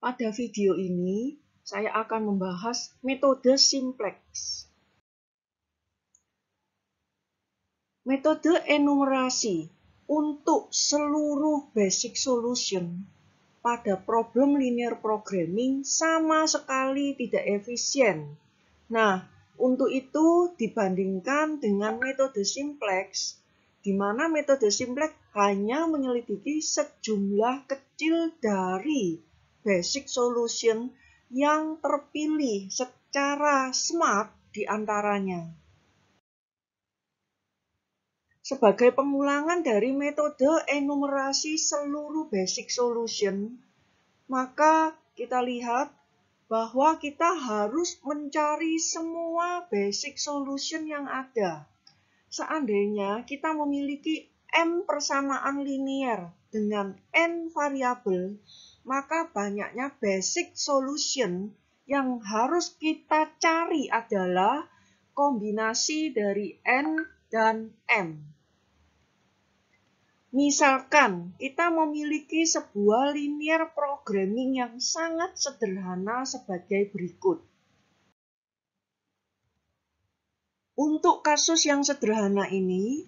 Pada video ini, saya akan membahas metode simplex. Metode enumerasi untuk seluruh basic solution pada problem linear programming sama sekali tidak efisien. Nah, untuk itu dibandingkan dengan metode simplex, di mana metode simplex hanya menyelidiki sejumlah kecil dari basic solution yang terpilih secara smart di antaranya. Sebagai pengulangan dari metode enumerasi seluruh basic solution, maka kita lihat bahwa kita harus mencari semua basic solution yang ada. Seandainya kita memiliki M persamaan linear dengan N variabel, maka banyaknya basic solution yang harus kita cari adalah kombinasi dari N dan M. Misalkan kita memiliki sebuah linear programming yang sangat sederhana sebagai berikut. Untuk kasus yang sederhana ini,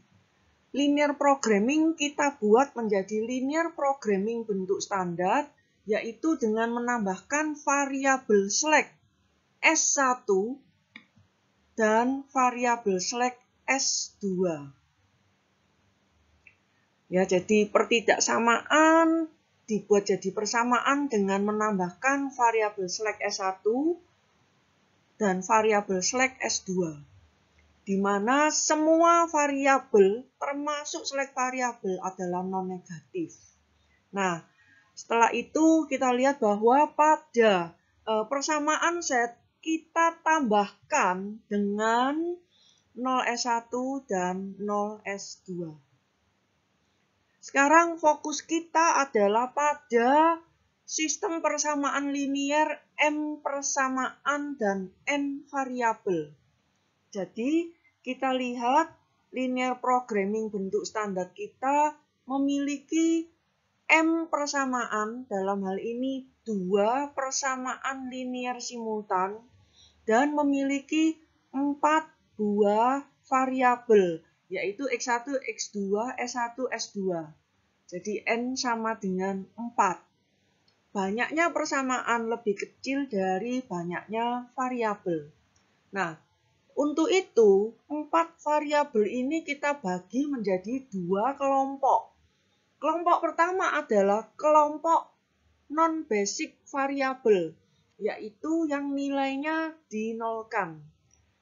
linear programming kita buat menjadi linear programming bentuk standar, yaitu dengan menambahkan variabel select S1 dan variabel select S2. Ya, jadi pertidaksamaan dibuat jadi persamaan dengan menambahkan variabel select S1 dan variabel select S2. Di mana semua variabel termasuk select variabel adalah non-negatif. Nah, setelah itu kita lihat bahwa pada persamaan set kita tambahkan dengan 0S1 dan 0S2. Sekarang fokus kita adalah pada sistem persamaan linear M persamaan dan N variabel. Jadi, kita lihat linear programming bentuk standar kita memiliki M persamaan, dalam hal ini 2 persamaan linear simultan, dan memiliki 4 buah variabel, yaitu X1, X2, S1, S2. Jadi N sama dengan 4. Banyaknya persamaan lebih kecil dari banyaknya variabel. Nah, untuk itu, 4 variabel ini kita bagi menjadi 2 kelompok. Kelompok pertama adalah kelompok non-basic variabel, yaitu yang nilainya dinolkan.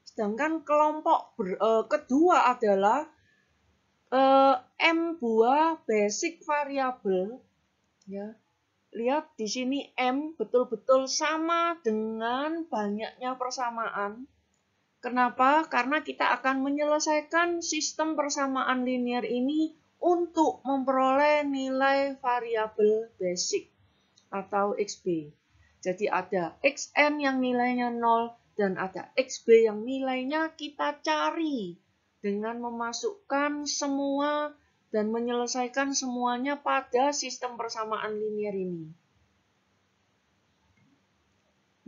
Sedangkan kelompok kedua adalah M buah basic variabel. Ya, lihat di sini M betul-betul sama dengan banyaknya persamaan. Kenapa? Karena kita akan menyelesaikan sistem persamaan linear ini untuk memperoleh nilai variabel basic atau XB. Jadi ada XN yang nilainya 0 dan ada XB yang nilainya kita cari dengan memasukkan semua dan menyelesaikan semuanya pada sistem persamaan linear ini.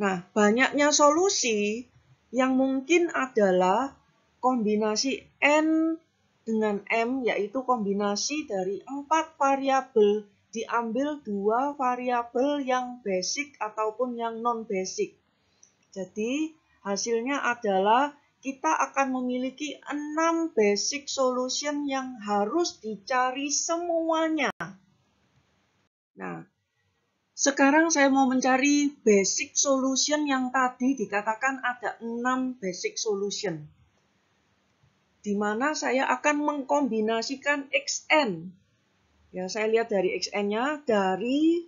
Nah, banyaknya solusi yang mungkin adalah kombinasi N dengan M, yaitu kombinasi dari 4 variabel diambil 2 variabel yang basic ataupun yang non-basic. Jadi, hasilnya adalah kita akan memiliki 6 basic solution yang harus dicari semuanya. Nah, sekarang saya mau mencari basic solution yang tadi dikatakan ada 6 basic solution. Di mana saya akan mengkombinasikan XN. Ya, saya lihat dari XN-nya, dari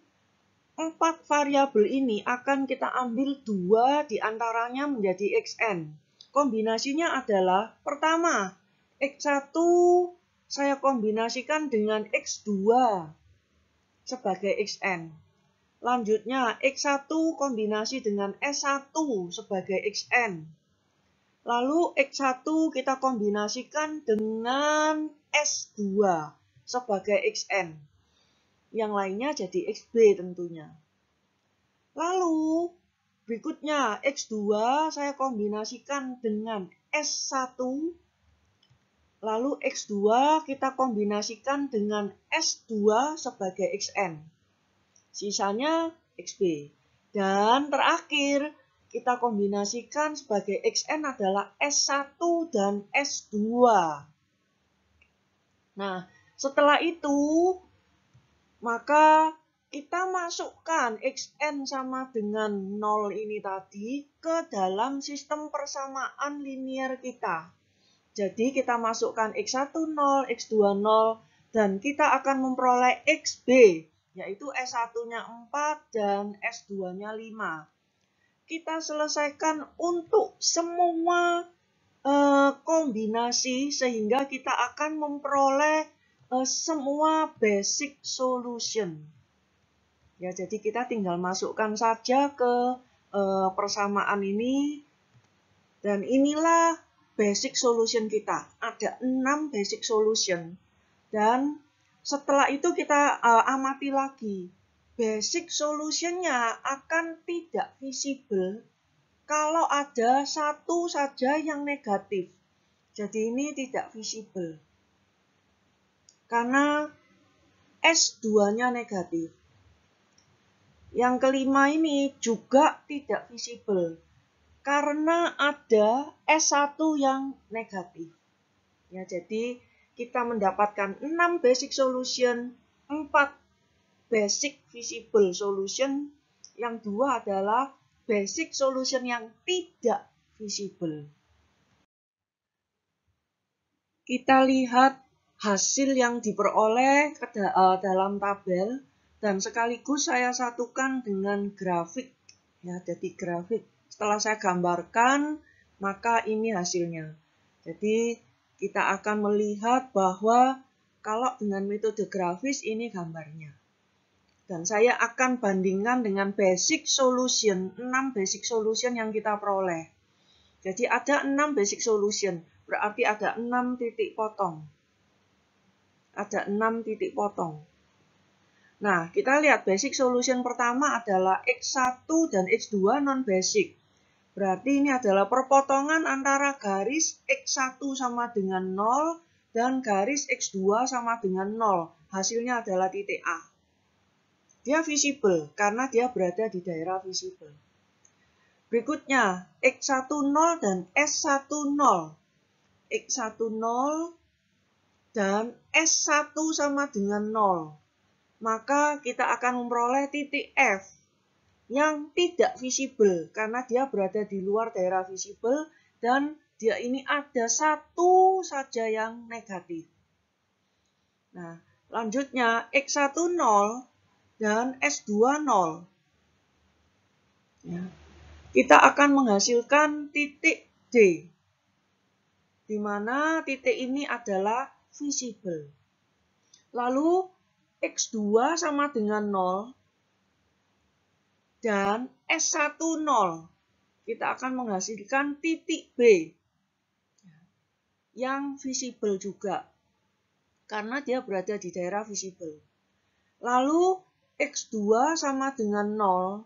4 variabel ini akan kita ambil 2 diantaranya menjadi XN. Kombinasinya adalah, pertama, X1 saya kombinasikan dengan X2 sebagai XN. Lanjutnya, X1 kombinasi dengan S1 sebagai XN. Lalu X1 kita kombinasikan dengan S2 sebagai XN. Yang lainnya jadi XB tentunya. Lalu berikutnya X2 saya kombinasikan dengan S1. Lalu X2 kita kombinasikan dengan S2 sebagai Xn. Sisanya XB. Dan terakhir kita kombinasikan sebagai Xn adalah S1 dan S2. Nah, setelah itu maka kita masukkan Xn sama dengan 0 ini tadi ke dalam sistem persamaan linier kita. Jadi kita masukkan X1 0, X2 0, dan kita akan memperoleh XB, yaitu S1-nya 4 dan S2-nya 5. Kita selesaikan untuk semua kombinasi sehingga kita akan memperoleh semua basic solution. Ya, jadi kita tinggal masukkan saja ke persamaan ini, dan inilah basic solution kita. Ada 6 basic solution, dan setelah itu kita amati lagi. Basic solutionnya akan tidak visible kalau ada satu saja yang negatif. Jadi ini tidak visible karena S2-nya negatif. Yang kelima ini juga tidak visible karena ada S1 yang negatif. Ya, jadi kita mendapatkan 6 basic solution, 4 basic visible solution, yang 2 adalah basic solution yang tidak visible. Kita lihat hasil yang diperoleh dalam tabel, dan sekaligus saya satukan dengan grafik. Ya, jadi grafik. Setelah saya gambarkan, maka ini hasilnya. Jadi kita akan melihat bahwa kalau dengan metode grafis ini gambarnya. Dan saya akan bandingkan dengan basic solution, 6 basic solution yang kita peroleh. Jadi ada 6 basic solution, berarti ada 6 titik potong. Ada 6 titik potong. Nah, kita lihat basic solution pertama adalah X1 dan X2 non-basic. Berarti ini adalah perpotongan antara garis X1 sama dengan 0 dan garis X2 sama dengan 0. Hasilnya adalah titik A. Dia visible karena dia berada di daerah visible. Berikutnya, X10 dan S10. X10 dan S1 sama dengan 0. Maka kita akan memperoleh titik F yang tidak visible karena dia berada di luar daerah visible dan dia ini ada satu saja yang negatif. Nah, lanjutnya X10 dan S2 0. Ya. Kita akan menghasilkan titik D, di mana titik ini adalah visible. Lalu X2 sama dengan 0 dan S1 0. Kita akan menghasilkan titik B yang visible juga karena dia berada di daerah visible. Lalu X2 sama dengan 0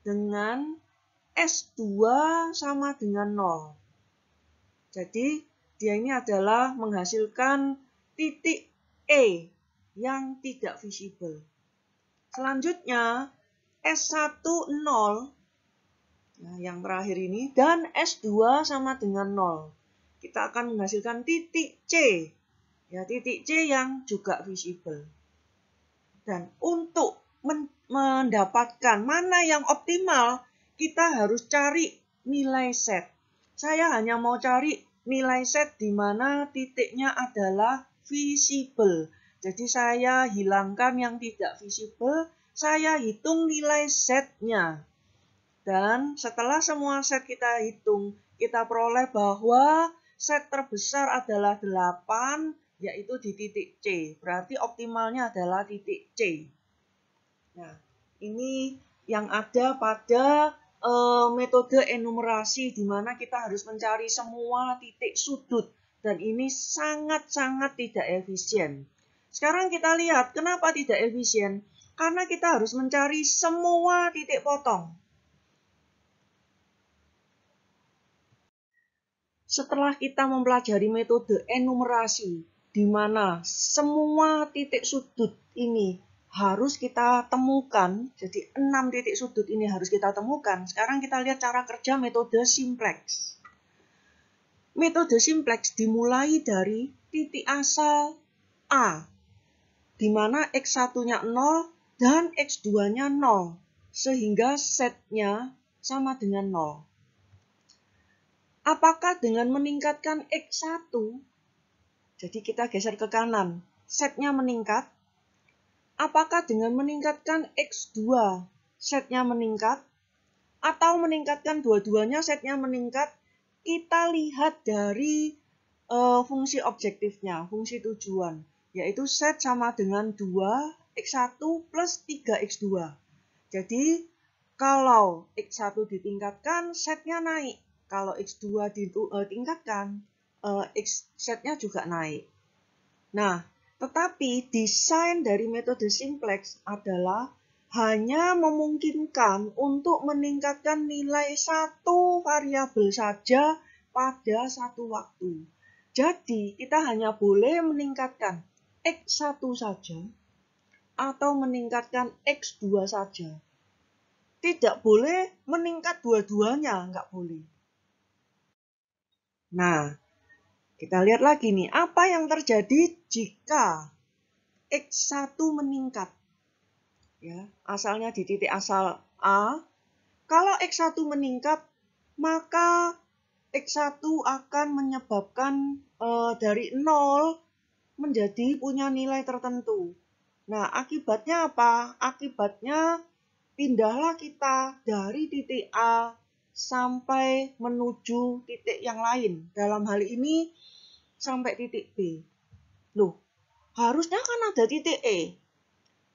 dengan S2 sama dengan 0. Jadi dia ini adalah menghasilkan titik E yang tidak visible. Selanjutnya S1 0, nah yang terakhir ini, dan S2 sama dengan 0. Kita akan menghasilkan titik C, ya titik C yang juga visible. Dan untuk mendapatkan mana yang optimal, kita harus cari nilai set. Saya hanya mau cari nilai set di mana titiknya adalah visible. Jadi saya hilangkan yang tidak visible, saya hitung nilai setnya. Dan setelah semua set kita hitung, kita peroleh bahwa set terbesar adalah 8, yaitu di titik C. Berarti optimalnya adalah titik C. Nah, ini yang ada pada metode enumerasi di mana kita harus mencari semua titik sudut. Dan ini sangat-sangat tidak efisien. Sekarang kita lihat kenapa tidak efisien. Karena kita harus mencari semua titik potong. Setelah kita mempelajari metode enumerasi, di mana semua titik sudut ini harus kita temukan, jadi 6 titik sudut ini harus kita temukan. Sekarang kita lihat cara kerja metode simplex. Metode simplex dimulai dari titik asal A, di mana X1-nya 0 dan X2-nya 0, sehingga setnya sama dengan 0. Apakah dengan meningkatkan X1, jadi kita geser ke kanan, setnya meningkat? Apakah dengan meningkatkan X2, setnya meningkat? Atau meningkatkan dua-duanya, setnya meningkat? Kita lihat dari fungsi objektifnya, fungsi tujuan, yaitu set sama dengan 2X1 plus 3X2. Jadi, kalau X1 ditingkatkan, setnya naik. Kalau X2 ditingkatkan, setnya juga naik. Nah, tetapi desain dari metode simplex adalah hanya memungkinkan untuk meningkatkan nilai satu variabel saja pada satu waktu. Jadi, kita hanya boleh meningkatkan X1 saja atau meningkatkan X2 saja. Tidak boleh meningkat dua-duanya, nggak boleh. Nah, kita lihat lagi nih, apa yang terjadi jika X1 meningkat? Ya, asalnya di titik asal A. Kalau X1 meningkat, maka X1 akan menyebabkan dari 0 menjadi punya nilai tertentu. Nah, akibatnya apa? Akibatnya pindahlah kita dari titik A sampai menuju titik yang lain. Dalam hal ini sampai titik B. Loh, harusnya kan ada titik E.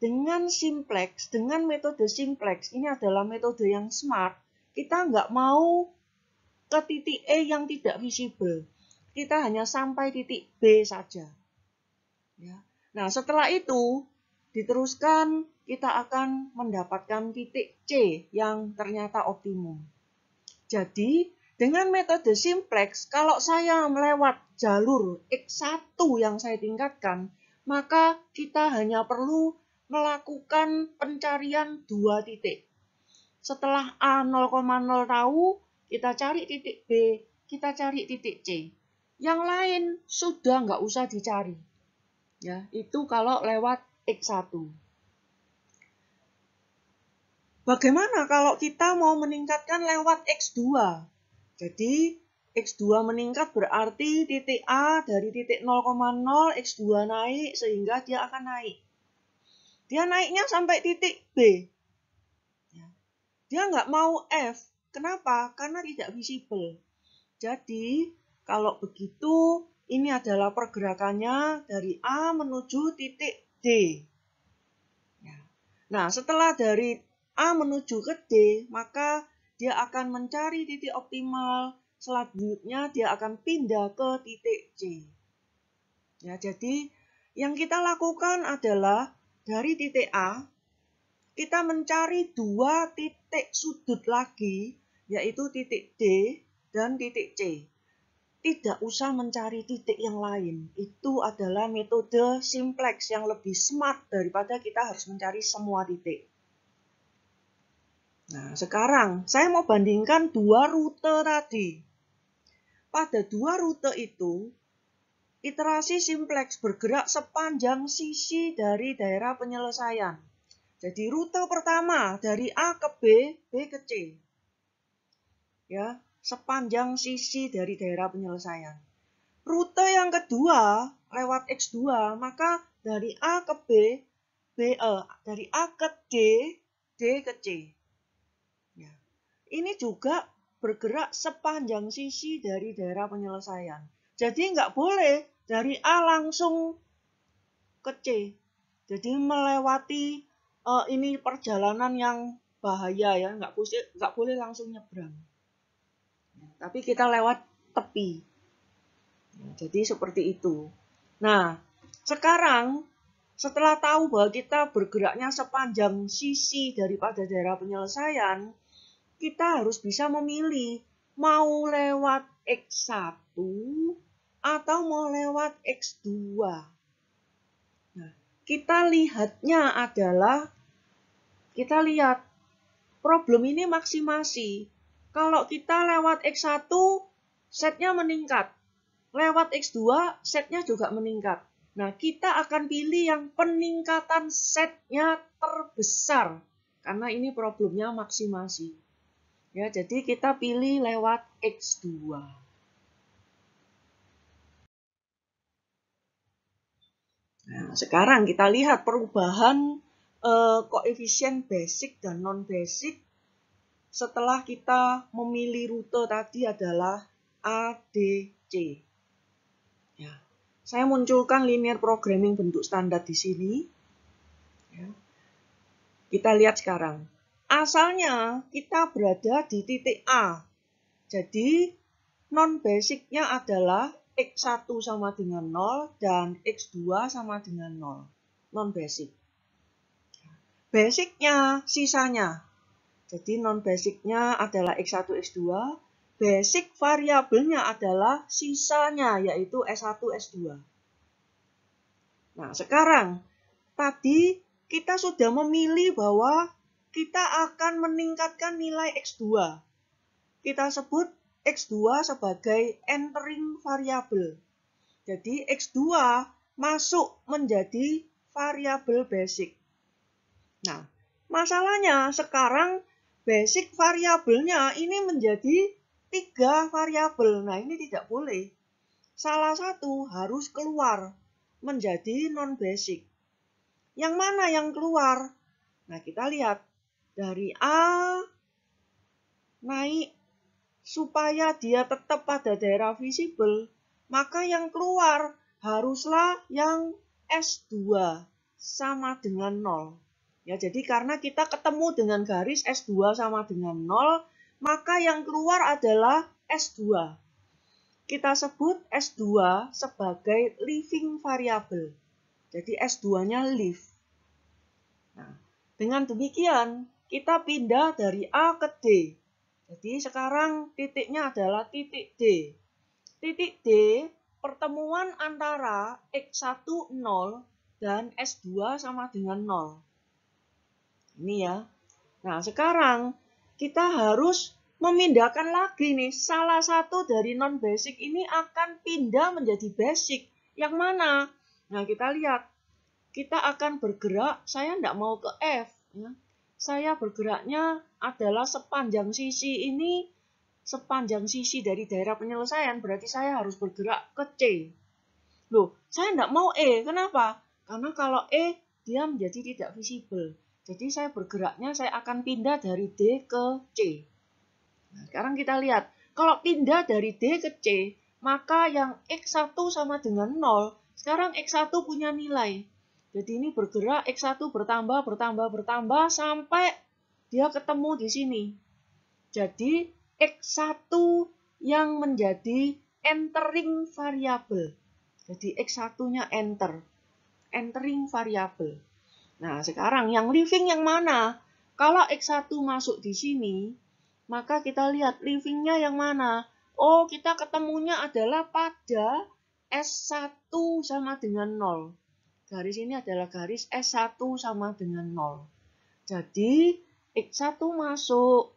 Dengan simplex, dengan metode simplex, ini adalah metode yang smart. Kita nggak mau ke titik E yang tidak visible. Kita hanya sampai titik B saja. Ya. Nah, setelah itu diteruskan, kita akan mendapatkan titik C yang ternyata optimum. Jadi, dengan metode simplex, kalau saya melewat jalur X1 yang saya tingkatkan, maka kita hanya perlu melakukan pencarian 2 titik. Setelah A 0,0 tahu, kita cari titik B, kita cari titik C. Yang lain sudah nggak usah dicari. Ya, itu kalau lewat X1. Bagaimana kalau kita mau meningkatkan lewat X2? Jadi, X2 meningkat berarti titik A dari titik 0,0, X2 naik sehingga dia akan naik. Dia naiknya sampai titik B. Dia nggak mau F. Kenapa? Karena tidak visible. Jadi, kalau begitu, ini adalah pergerakannya dari A menuju titik D. Nah, setelah dari A menuju ke D, maka dia akan mencari titik optimal. Selanjutnya dia akan pindah ke titik C. Ya, jadi yang kita lakukan adalah dari titik A, kita mencari 2 titik sudut lagi, yaitu titik D dan titik C. Tidak usah mencari titik yang lain. Itu adalah metode simplex yang lebih smart daripada kita harus mencari semua titik. Nah, sekarang saya mau bandingkan 2 rute tadi. Pada 2 rute itu, iterasi simplex bergerak sepanjang sisi dari daerah penyelesaian. Jadi rute pertama dari A ke B, B ke C. Ya, sepanjang sisi dari daerah penyelesaian. Rute yang kedua lewat X2, maka dari A ke B, dari A ke D, D ke C. Ya. Ini juga bergerak sepanjang sisi dari daerah penyelesaian. Jadi nggak boleh dari A langsung ke C. Jadi melewati ini perjalanan yang bahaya ya, nggak boleh langsung nyebrang. Tapi kita lewat tepi. Jadi seperti itu. Nah, sekarang Setelah tahu bahwa kita bergeraknya sepanjang sisi daripada daerah penyelesaian, kita harus bisa memilih mau lewat X1 atau mau lewat X2. Nah, kita lihat problem ini maksimasi. Kalau kita lewat X1, setnya meningkat. Lewat X2, setnya juga meningkat. Nah, kita akan pilih yang peningkatan setnya terbesar. Karena ini problemnya maksimasi. Ya, jadi kita pilih lewat X2. Nah, sekarang kita lihat perubahan koefisien basic dan non-basic setelah kita memilih rute tadi adalah ADC. Ya. Saya munculkan linear programming bentuk standar di sini. Ya. Kita lihat sekarang. Asalnya kita berada di titik A. Jadi non-basicnya adalah X1 sama dengan 0 dan X2 sama dengan 0. Non-basic. Basicnya sisanya. Jadi non-basicnya adalah X1, X2. Basic variabelnya adalah sisanya, yaitu S1, S2. Nah, sekarang tadi kita sudah memilih bahwa kita akan meningkatkan nilai X2. Kita sebut X2 sebagai entering variable. Jadi X2 masuk menjadi variabel basic. Nah, masalahnya sekarang basic variabelnya ini menjadi 3 variabel. Nah, ini tidak boleh. Salah satu harus keluar menjadi non-basic. Yang mana yang keluar? Nah, kita lihat. Dari A naik supaya dia tetap pada daerah visible, maka yang keluar haruslah yang S2 sama dengan 0. Ya, jadi karena kita ketemu dengan garis S2 sama dengan 0, maka yang keluar adalah S2. Kita sebut S2 sebagai living variable. Jadi S2-nya live. Nah, dengan demikian, kita pindah dari A ke D. Jadi sekarang titiknya adalah titik D. Titik D pertemuan antara X1 0 dan S2 sama dengan 0. Ini ya. Nah, sekarang kita harus memindahkan lagi nih. Salah satu dari non-basic ini akan pindah menjadi basic. Yang mana? Nah, kita lihat. Kita akan bergerak, saya tidak mau ke F. Ya. Saya bergeraknya adalah sepanjang sisi ini, sepanjang sisi dari daerah penyelesaian, berarti saya harus bergerak ke C. Loh, saya tidak mau E. Kenapa? Karena kalau E, dia menjadi tidak visible. Jadi saya bergeraknya, saya akan pindah dari D ke C. Nah, sekarang kita lihat. Kalau pindah dari D ke C, maka yang X1 sama dengan 0, sekarang X1 punya nilai. Jadi ini bergerak, X1 bertambah, sampai dia ketemu di sini. Jadi X1 yang menjadi entering variable. Jadi X1-nya entering variable. Nah, sekarang yang living yang mana? Kalau X1 masuk di sini, maka kita lihat livingnya yang mana. Oh, kita ketemunya adalah pada S1 sama dengan 0. Garis ini adalah garis S1 sama dengan 0. Jadi, X1 masuk,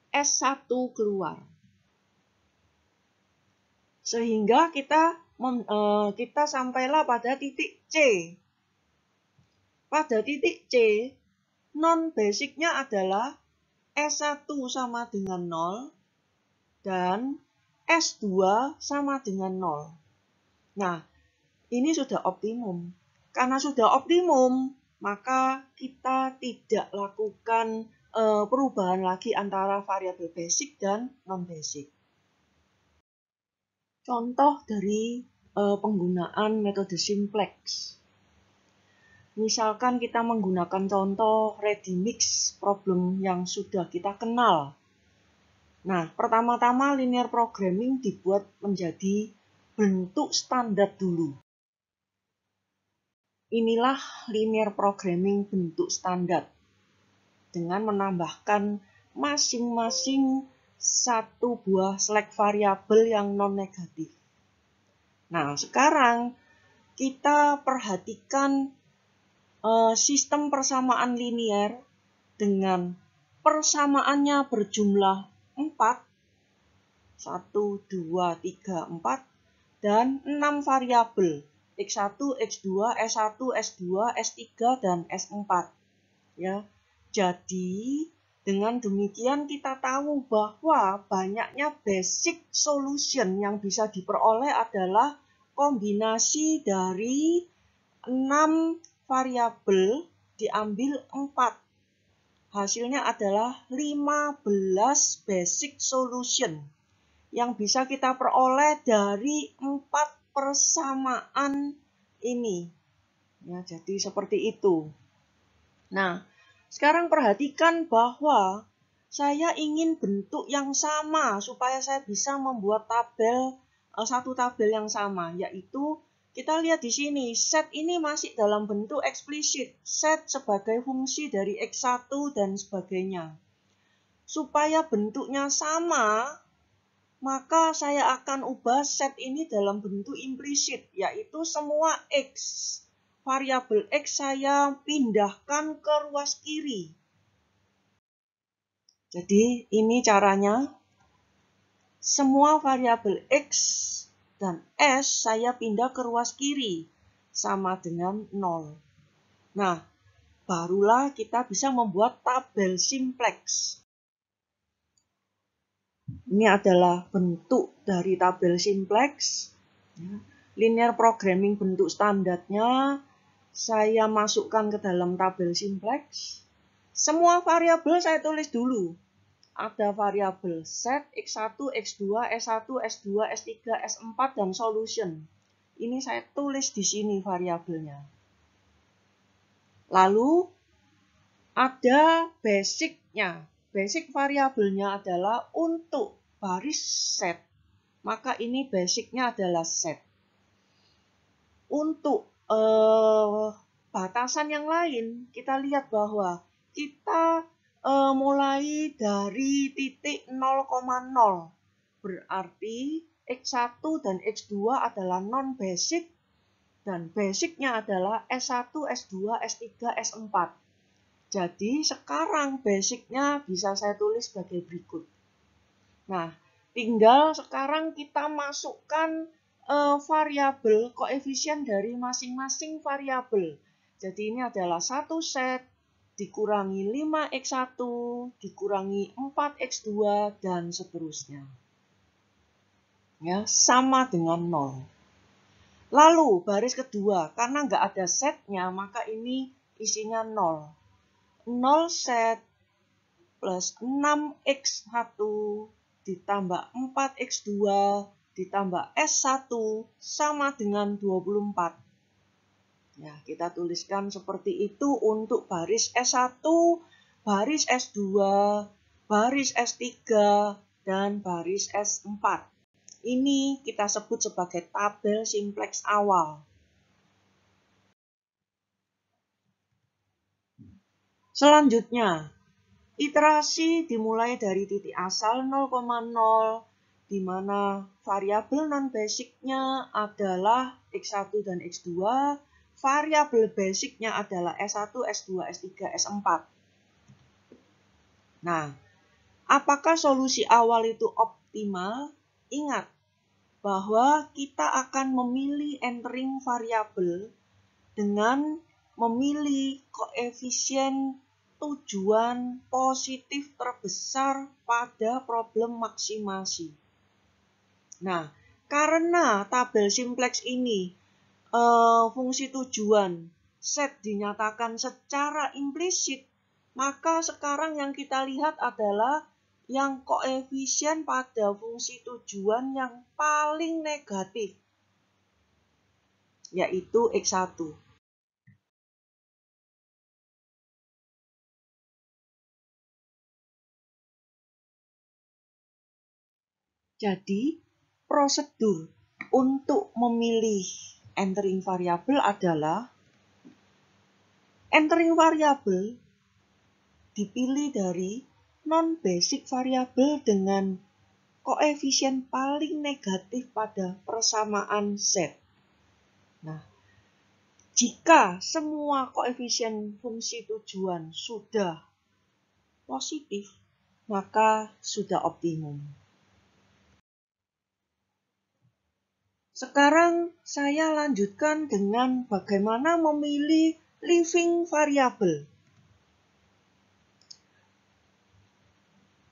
S1 keluar. Sehingga kita sampailah pada titik C. Pada titik C, non-basicnya adalah S1 sama dengan 0 dan S2 sama dengan 0. Nah, ini sudah optimum. Karena sudah optimum, maka kita tidak lakukan perubahan lagi antara variabel basic dan non-basic. Contoh dari penggunaan metode simplex. Misalkan kita menggunakan contoh ready mix problem yang sudah kita kenal. Nah, pertama-tama linear programming dibuat menjadi bentuk standar dulu. inilah linear programming bentuk standar dengan menambahkan masing-masing satu buah select variabel yang non-negatif. Nah, sekarang kita perhatikan sistem persamaan linear dengan persamaannya berjumlah 4, 1, 2, 3, 4, dan 6 variabel, X1, X2, S1, S2, S3, dan S4. Ya. Jadi, dengan demikian kita tahu bahwa banyaknya basic solution yang bisa diperoleh adalah kombinasi dari 6 variabel diambil 4. Hasilnya adalah 15 basic solution yang bisa kita peroleh dari 4 persamaan ini. Ya, jadi seperti itu. Nah, sekarang perhatikan bahwa saya ingin bentuk yang sama supaya saya bisa membuat satu tabel yang sama, yaitu kita lihat di sini, set ini masih dalam bentuk eksplisit, set sebagai fungsi dari X1 dan sebagainya. Supaya bentuknya sama, maka saya akan ubah set ini dalam bentuk implisit, yaitu semua X. Variabel X saya pindahkan ke ruas kiri. Jadi ini caranya. Semua variabel X dan S saya pindah ke ruas kiri. Sama dengan 0. Nah, barulah kita bisa membuat tabel simplex. Ini adalah bentuk dari tabel simplex. Linear programming bentuk standarnya saya masukkan ke dalam tabel simplex. Semua variabel saya tulis dulu. Ada variabel set, X1, X2, S1, S2, S3, S4, dan solution. Ini saya tulis di sini variabelnya. Lalu ada basicnya. Basic variabelnya adalah untuk baris set. Maka ini basicnya adalah set. Untuk batasan yang lain, kita lihat bahwa kita mulai dari titik 0,0. Berarti X1 dan X2 adalah non-basic dan basicnya adalah S1, S2, S3, S4. Jadi sekarang basicnya bisa saya tulis sebagai berikut. Nah, tinggal sekarang kita masukkan variabel koefisien dari masing-masing variabel. Jadi ini adalah satu set dikurangi 5x1 dikurangi 4x2 dan seterusnya. Ya, sama dengan 0. Lalu baris kedua, karena nggak ada setnya, maka ini isinya 0. 0 set plus 6x1 ditambah 4x2 ditambah S1 sama dengan 24. Ya, kita tuliskan seperti itu untuk baris S1, baris S2, baris S3, dan baris S4. Ini kita sebut sebagai tabel simplex awal. Selanjutnya, iterasi dimulai dari titik asal 0,0, di mana variabel non-basicnya adalah X1 dan X2, variabel basicnya adalah S1, S2, S3, S4. Nah, apakah solusi awal itu optimal? Ingat bahwa kita akan memilih entering variabel dengan memilih koefisien tujuan positif terbesar pada problem maksimasi. Nah, karena tabel simplex ini fungsi tujuan set dinyatakan secara implisit, maka sekarang yang kita lihat adalah yang koefisien pada fungsi tujuan yang paling negatif, yaitu X1. Jadi, prosedur untuk memilih entering variabel adalah entering variable dipilih dari non-basic variable dengan koefisien paling negatif pada persamaan Z. Nah, jika semua koefisien fungsi tujuan sudah positif, maka sudah optimum. Sekarang saya lanjutkan dengan bagaimana memilih living variable.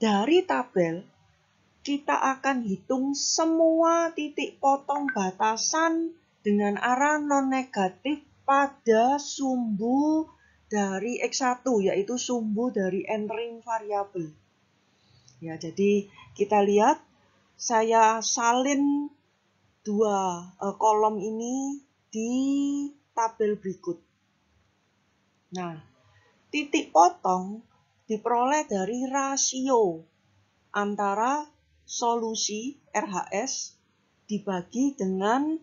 Dari tabel, kita akan hitung semua titik potong batasan dengan arah non-negatif pada sumbu dari X1, yaitu sumbu dari entering variable. Ya, jadi kita lihat, saya salin dua kolom ini di tabel berikut. Nah, titik potong diperoleh dari rasio antara solusi RHS dibagi dengan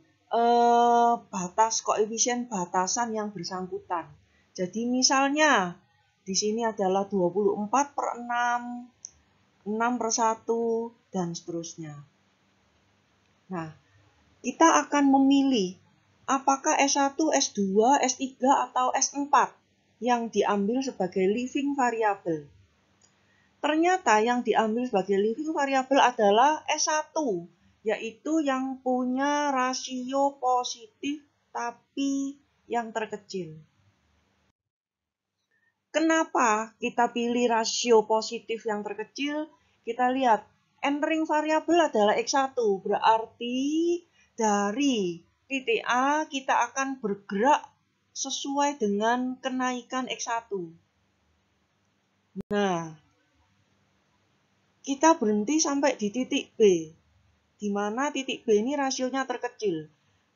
batas koefisien batasan yang bersangkutan. Jadi misalnya di sini adalah 24/6, 6/1, dan seterusnya. Nah, kita akan memilih apakah S1, S2, S3, atau S4 yang diambil sebagai living variable. Ternyata yang diambil sebagai living variable adalah S1, yaitu yang punya rasio positif tapi yang terkecil. Kenapa kita pilih rasio positif yang terkecil? Kita lihat, entering variable adalah X1, berarti dari titik A kita akan bergerak sesuai dengan kenaikan X1. Nah, kita berhenti sampai di titik B, di mana titik B ini rasionya terkecil.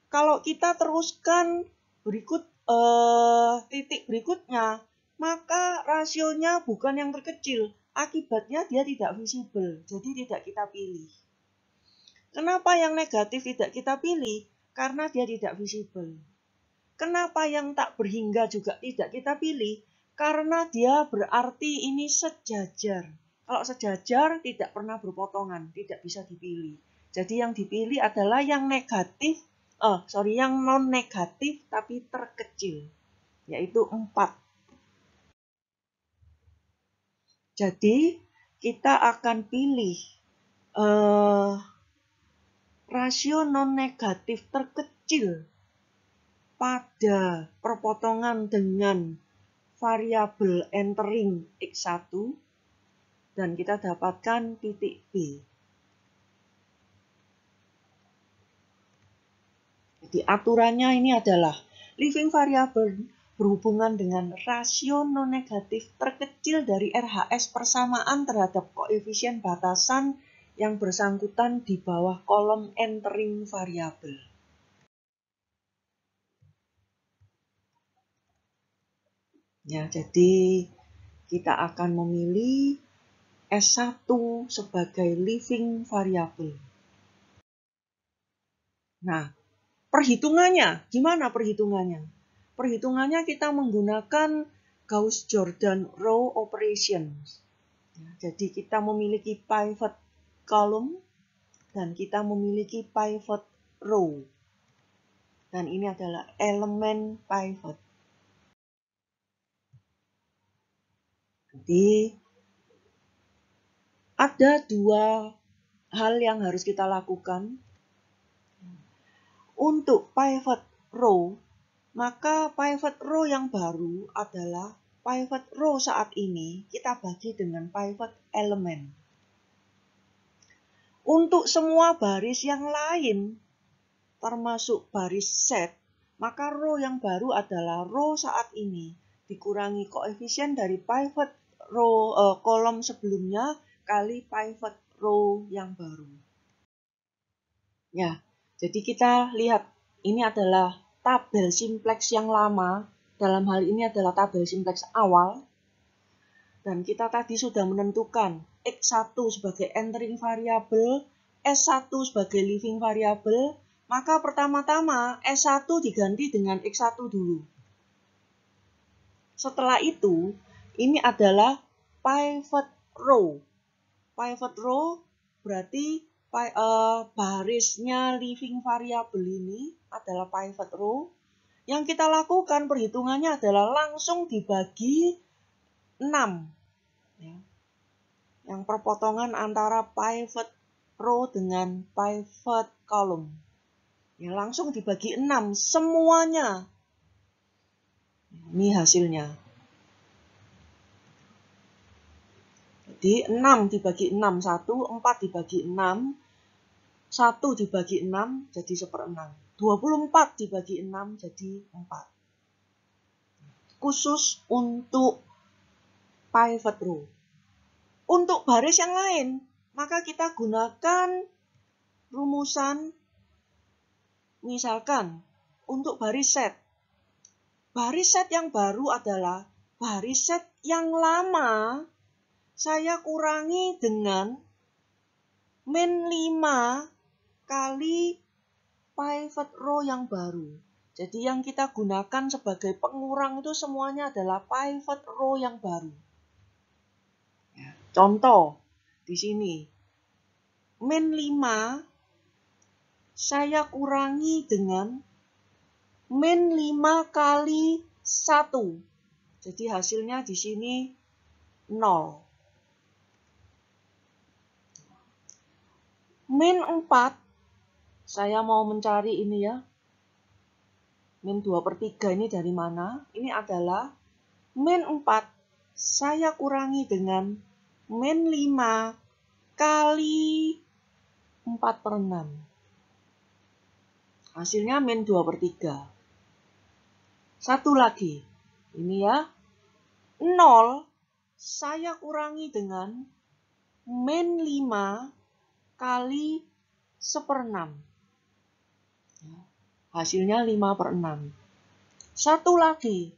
Kalau kita teruskan titik berikutnya, maka rasionya bukan yang terkecil. Akibatnya dia tidak visible, jadi tidak kita pilih. Kenapa yang negatif tidak kita pilih? Karena dia tidak visible. Kenapa yang tak berhingga juga tidak kita pilih? Karena dia berarti ini sejajar. Kalau sejajar tidak pernah berpotongan, tidak bisa dipilih. Jadi yang dipilih adalah yang negatif, yang non negatif tapi terkecil, yaitu 4. Jadi kita akan pilih rasio non negatif terkecil pada perpotongan dengan variabel entering X1 dan kita dapatkan titik B. Jadi aturannya ini adalah living variable berhubungan dengan rasio non-negatif terkecil dari RHS persamaan terhadap koefisien batasan yang bersangkutan di bawah kolom entering variable. Ya, jadi kita akan memilih S1 sebagai living variable. Nah, perhitungannya, gimana perhitungannya? Perhitungannya kita menggunakan Gauss-Jordan row operation. Jadi kita memiliki pivot column dan kita memiliki pivot row. Dan ini adalah elemen pivot. Jadi ada dua hal yang harus kita lakukan. Untuk pivot row, maka pivot row yang baru adalah pivot row saat ini kita bagi dengan pivot elemen. Untuk semua baris yang lain, termasuk baris set, maka row yang baru adalah row saat ini dikurangi koefisien dari pivot row kolom sebelumnya kali pivot row yang baru. Ya, jadi kita lihat ini adalah tabel simplex yang lama. Dalam hal ini adalah tabel simplex awal. Dan kita tadi sudah menentukan X1 sebagai entering variable, S1 sebagai living variable. Maka pertama-tama S1 diganti dengan X1 dulu. Setelah itu, ini adalah pivot row. Pivot row berarti barisnya living variable ini adalah pivot row. Yang kita lakukan perhitungannya adalah langsung dibagi 6. Ya. Yang perpotongan antara pivot row dengan pivot column. Ya, langsung dibagi 6 semuanya. Ini hasilnya. Jadi 6 dibagi 6, 1, 4 dibagi 6, 1 dibagi 6 jadi 1/6. 24 dibagi 6 jadi 4. Khusus untuk pivot row. Untuk baris yang lain, maka kita gunakan rumusan misalkan untuk baris set. Baris set yang baru adalah baris set yang lama saya kurangi dengan min 5 kali pivot row yang baru. Jadi yang kita gunakan sebagai pengurang itu semuanya adalah pivot row yang baru. Ya, contoh di sini. Min 5 saya kurangi dengan min 5 kali 1. Jadi hasilnya di sini 0. Min 4, saya mau mencari ini ya. Min 2/3 ini dari mana? Ini adalah min 4, saya kurangi dengan min 5 kali 4/6. Hasilnya min 2/3. Satu lagi. Ini ya. 0, saya kurangi dengan min 5 kali 1/6. Hasilnya 5/6. Satu lagi.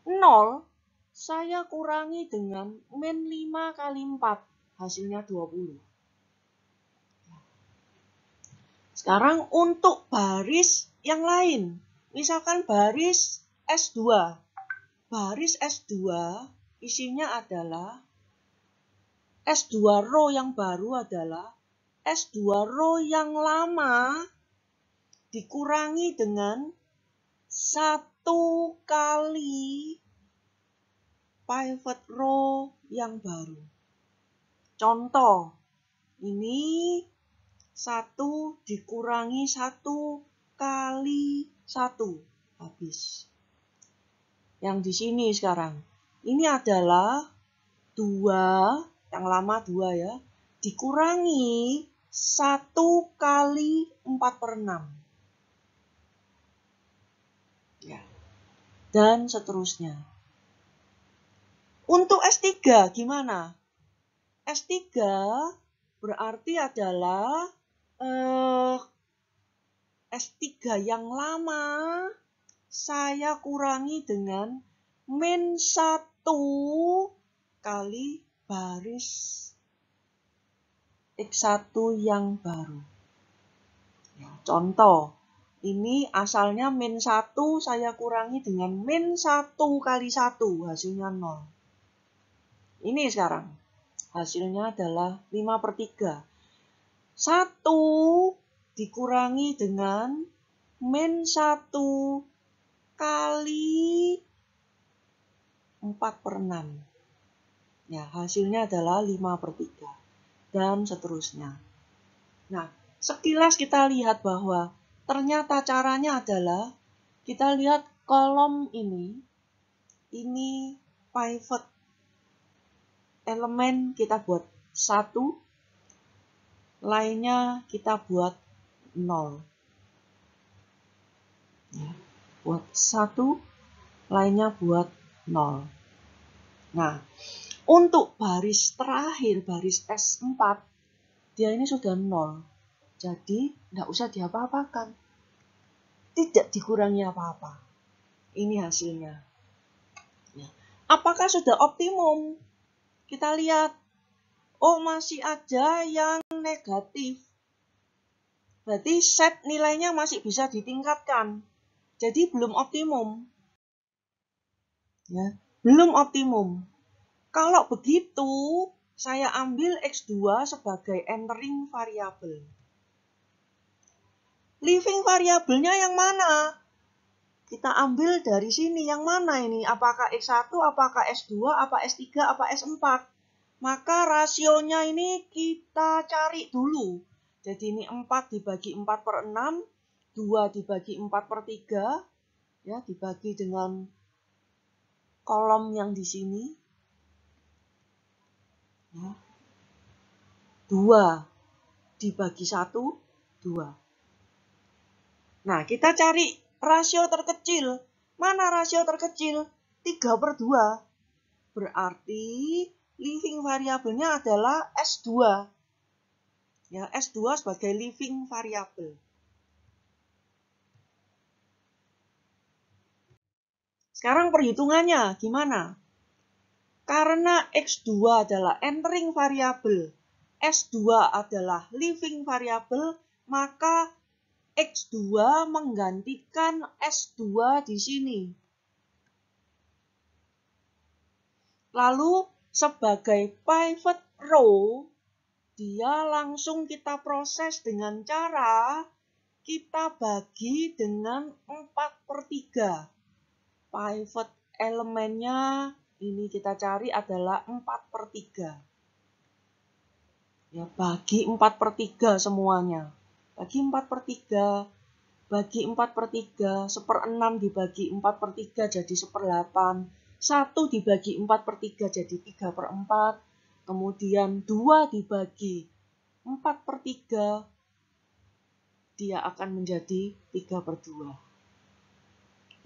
0, saya kurangi dengan min 5 kali 4. Hasilnya 20. Sekarang untuk baris yang lain. Misalkan baris S2. Baris S2 isinya adalah S2 row yang baru adalah S2 row yang lama dikurangi dengan 1 kali pivot row yang baru. Contoh, ini 1 dikurangi 1 kali 1. Habis. Yang di sini sekarang. Ini adalah 2, yang lama 2 ya, dikurangi 1 kali 4/6. Ya. Dan seterusnya. Untuk S3 gimana? S3 berarti adalah S3 yang lama saya kurangi dengan min 1 kali baris X1 yang baru. Ya, contoh, ini asalnya min 1 saya kurangi dengan min 1 kali 1, hasilnya 0. Ini sekarang, hasilnya adalah 5/3. 1 dikurangi dengan min 1 kali 4/6. Ya, hasilnya adalah 5/3. Dan seterusnya. Nah, sekilas kita lihat bahwa ternyata caranya adalah kita lihat kolom ini pivot elemen kita buat 1, lainnya kita buat 0. Ya, buat 1, lainnya buat 0. Nah, untuk baris terakhir, baris S4, dia ini sudah 0. Jadi, tidak usah diapa-apakan. Tidak dikurangi apa-apa. Ini hasilnya. Ya. Apakah sudah optimum? Kita lihat. Oh, masih ada yang negatif. Berarti set nilainya masih bisa ditingkatkan. Jadi belum optimum. Ya, belum optimum. Kalau begitu, saya ambil X2 sebagai entering variable. Living variabelnya yang mana? Kita ambil dari sini, yang mana ini? Apakah X1, apakah S2, apa S3, apa S4? Maka rasionya ini kita cari dulu. Jadi ini 4 dibagi 4/6, 2 dibagi 4/3, ya, dibagi dengan kolom yang di sini. Ya. 2 dibagi 1, 2. Nah, kita cari rasio terkecil. Mana rasio terkecil? 3/2. Berarti living variabelnya adalah S2. Ya, S2 sebagai living variable. Sekarang perhitungannya gimana? Karena X2 adalah entering variable, S2 adalah living variable, maka X2 menggantikan S2 di sini. Lalu sebagai pivot row, dia langsung kita proses dengan cara kita bagi dengan 4/3. Pivot elemennya ini kita cari adalah 4/3. Ya, bagi 4/3 semuanya. Bagi 4/3, bagi 4/3, 1/6 dibagi 4/3 jadi 1/8. 1 dibagi 4/3 jadi 3/4. Kemudian 2 dibagi 4/3, dia akan menjadi 3/2.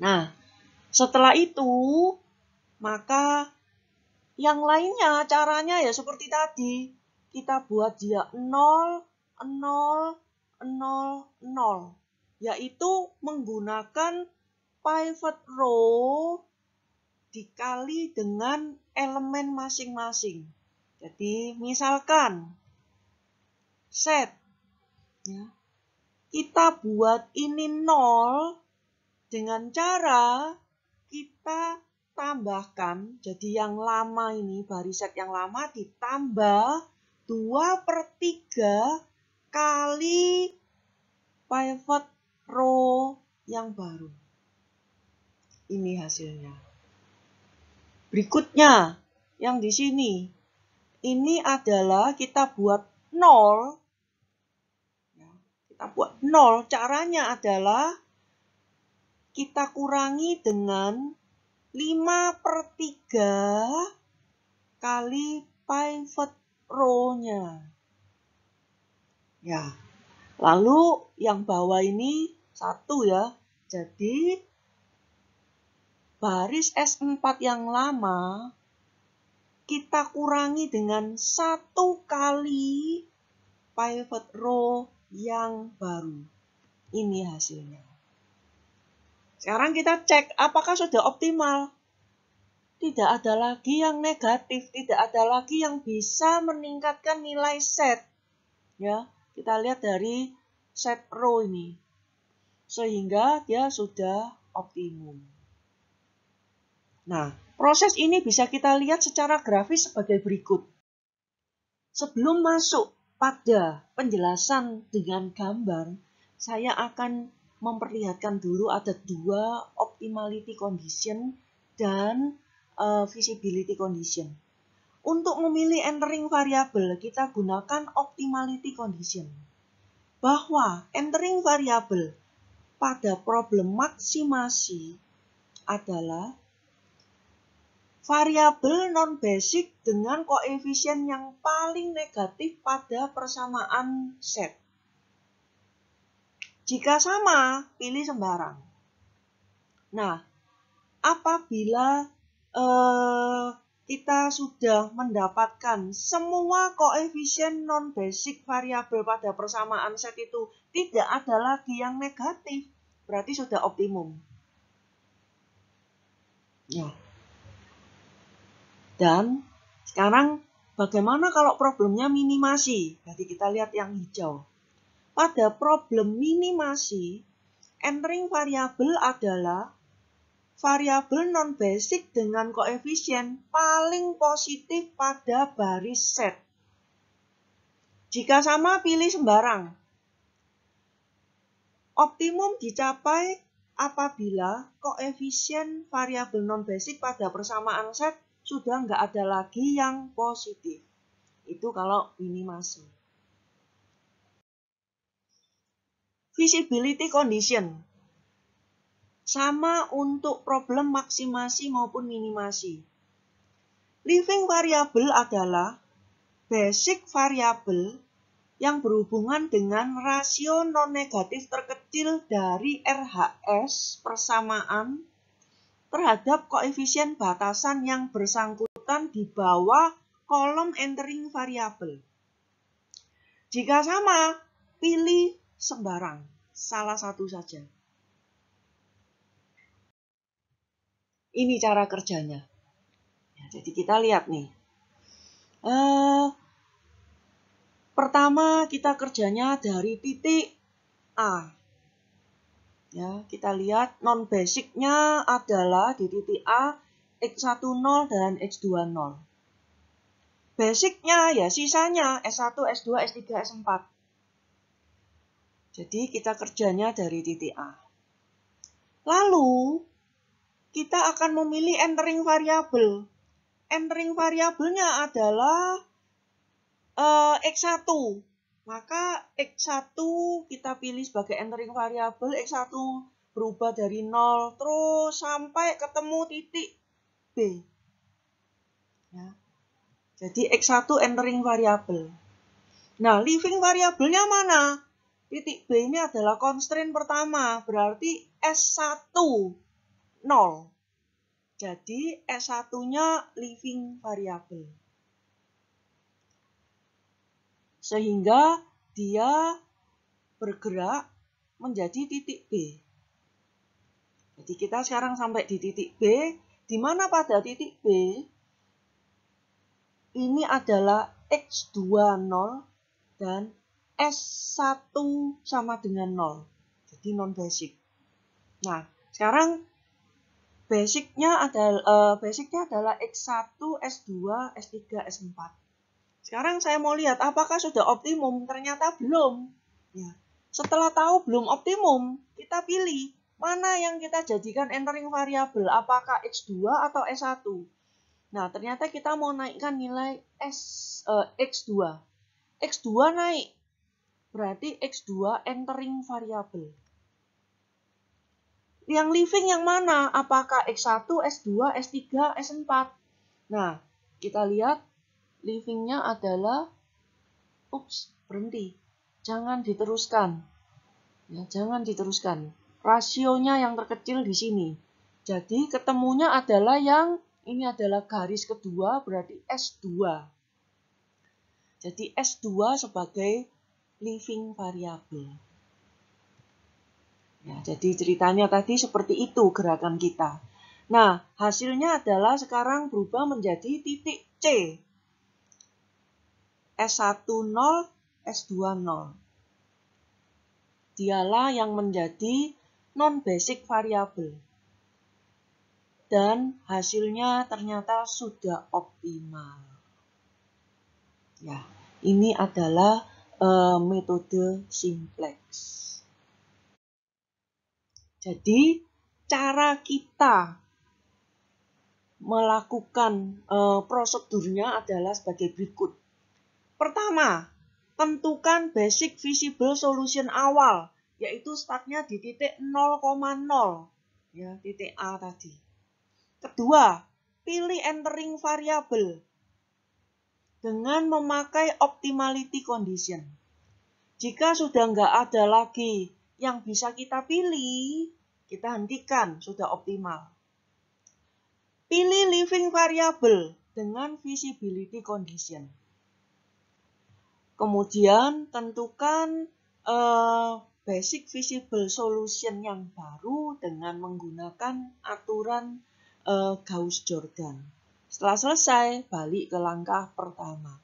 Nah, setelah itu, maka yang lainnya caranya ya seperti tadi. Kita buat dia 0, 0, 0, 0. Yaitu menggunakan pivot row dikali dengan elemen masing-masing. Jadi misalkan set, ya, kita buat ini 0 dengan cara kita tambahkan, jadi yang lama ini, baris set yang lama ditambah 2/3 kali pivot row yang baru. Ini hasilnya. Berikutnya, yang di sini. Ini adalah kita buat 0. Kita buat 0. Caranya adalah kita kurangi dengan 5/3 kali pivot row-nya. Ya, lalu yang bawah ini 1 ya. Jadi baris S4 yang lama kita kurangi dengan 1 kali pivot row yang baru. Ini hasilnya. Sekarang kita cek apakah sudah optimal. Tidak ada lagi yang negatif, tidak ada lagi yang bisa meningkatkan nilai set. Ya, kita lihat dari set row ini. Sehingga dia sudah optimum. Nah, proses ini bisa kita lihat secara grafis sebagai berikut. Sebelum masuk pada penjelasan dengan gambar, saya akan memperlihatkan dulu ada 2 optimality condition dan visibility condition. Untuk memilih entering variable, kita gunakan optimality condition. Bahwa entering variable pada problem maksimasi adalah variabel non-basic dengan koefisien yang paling negatif pada persamaan set. Jika sama, pilih sembarang. Nah, apabila kita sudah mendapatkan semua koefisien non-basic variabel pada persamaan set itu tidak ada lagi yang negatif, berarti sudah optimum. Ya. Dan sekarang bagaimana kalau problemnya minimasi? Jadi kita lihat yang hijau. Pada problem minimasi, entering variabel adalah variabel non-basic dengan koefisien paling positif pada baris set. Jika sama, pilih sembarang. Optimum dicapai apabila koefisien variabel non-basic pada persamaan set sudah nggak ada lagi yang positif. Itu kalau minimase. Feasibility condition. Sama untuk problem maksimasi maupun minimasi. Living variable adalah basic variable yang berhubungan dengan rasio non-negatif terkecil dari RHS persamaan terhadap koefisien batasan yang bersangkutan di bawah kolom entering variable. Jika sama, pilih sembarang, salah satu saja. Ini cara kerjanya. Ya, jadi kita lihat nih. Pertama kita kerjanya dari titik A. Ya, kita lihat non-basicnya adalah di titik A, X10 dan X20. Basicnya ya sisanya S1, S2, S3, S4. Jadi kita kerjanya dari titik A. Lalu kita akan memilih entering variable. Entering variabelnya adalah X1. Maka X1 kita pilih sebagai entering variable. X1 berubah dari 0 terus sampai ketemu titik B. Ya. Jadi X1 entering variable. Nah, living variabelnya mana? Titik B ini adalah constraint pertama, berarti S1 0. Jadi S1-nya living variable. Sehingga dia bergerak menjadi titik B. Jadi kita sekarang sampai di titik B, di mana pada titik B ini adalah X20 dan S1 sama dengan 0. Jadi non-basic. Nah, sekarang basicnya adalah X1, S2, S3, S4. Sekarang saya mau lihat apakah sudah optimum. Ternyata belum. Ya. Setelah tahu belum optimum, kita pilih mana yang kita jadikan entering variable, apakah X2 atau S1. Nah, ternyata kita mau naikkan nilai X2. X2 naik, berarti X2 entering variable. Yang living yang mana? Apakah X1, S2, S3, S4? Nah, kita lihat livingnya adalah, berhenti. Jangan diteruskan. Ya, jangan diteruskan. Rasionya yang terkecil di sini. Jadi ketemunya adalah yang ini adalah garis kedua, berarti S2. Jadi S2 sebagai living variable. Ya, jadi ceritanya tadi seperti itu gerakan kita. Nah, hasilnya adalah sekarang berubah menjadi titik C. S10, S20. Dialah yang menjadi non-basic variable. Dan hasilnya ternyata sudah optimal. Ya, ini adalah metode simplex. Jadi, cara kita melakukan prosedurnya adalah sebagai berikut. Pertama, tentukan basic feasible solution awal, yaitu startnya di titik 0,0, ya, titik A tadi. Kedua, pilih entering variable dengan memakai optimality condition. Jika sudah nggak ada lagi yang bisa kita pilih, kita hentikan, sudah optimal. Pilih living variable dengan feasibility condition. Kemudian tentukan basic feasible solution yang baru dengan menggunakan aturan Gauss-Jordan. Setelah selesai, balik ke langkah pertama.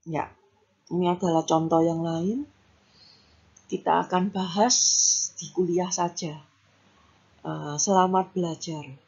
Ya, ini adalah contoh yang lain. kita akan bahas di kuliah saja. Selamat belajar.